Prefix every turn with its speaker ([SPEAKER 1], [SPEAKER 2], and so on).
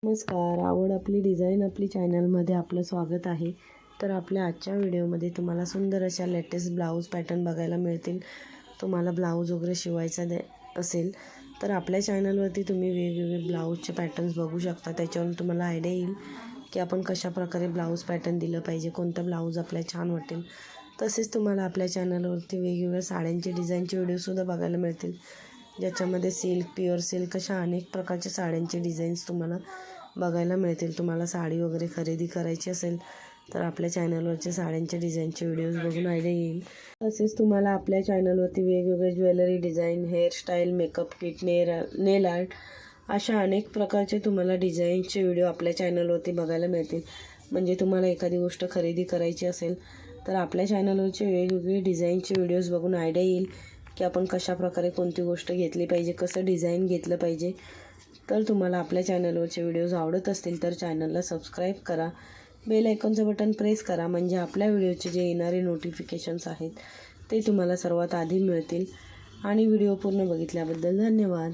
[SPEAKER 1] नमस्कार. आवड आपली डिझाईन आपली चॅनलमध्ये आपलं स्वागत आहे. तर आपल्या आजच्या व्हिडिओमध्ये तुम्हाला सुंदर अशा लेटेस्ट ब्लाऊज पॅटर्न बघायला मिळतील. तुम्हाला ब्लाऊज वगैरे शिवायचा असेल तर आपल्या चॅनलवरती तुम्ही वेगवेगळे ब्लाऊजचे पॅटर्न्स बघू शकता. त्याच्यावरून तुम्हाला आयडिया येईल की आपण कशाप्रकारे ब्लाऊज पॅटर्न दिलं पाहिजे, कोणतं ब्लाऊज आपल्याला छान वाटेल. तसेच तुम्हाला आपल्या चॅनलवरती वेगवेगळ्या साड्यांचे डिझाईनचे व्हिडिओसुद्धा बघायला मिळतील, ज्याच्यामध्ये सिल्क, प्युअर सिल्क अशा अनेक प्रकारच्या साड्यांचे डिझाईन्स तुम्हाला बघायला मिळतील. तुम्हाला साडी वगैरे खरेदी करायची असेल तर आपल्या चॅनलवरचे साड्यांच्या डिझाईनचे व्हिडिओज बघून आयडिया येईल. तसेच तुम्हाला आपल्या चॅनलवरती वेगवेगळे jewellery design, hairstyle, makeup kit, nail art अशा अनेक प्रकारचे तुम्हाला डिझाईनचे व्हिडिओ आपल्या चॅनलवरती बघायला मिळतील. म्हणजे तुम्हाला एखादी गोष्ट खरेदी करायची असेल तर आपल्या चॅनलवरचे वेगवेगळे डिझाईनचे व्हिडिओज बघून आयडिया येईल की आपण कशाप्रकारे कोणती गोष्ट घेतली पाहिजे, कसं डिझाईन घेतलं पाहिजे. तर तुम्हाला आपल्या चॅनलवरचे व्हिडिओज आवडत असतील तर चॅनलला सबस्क्राईब करा, बेल आयकॉनचं बटन प्रेस करा, म्हणजे आपल्या व्हिडिओचे जे येणारे नोटिफिकेशन्स आहेत ते तुम्हाला सर्वात आधी मिळतील. आणि व्हिडिओ पूर्ण बघितल्याबद्दल धन्यवाद.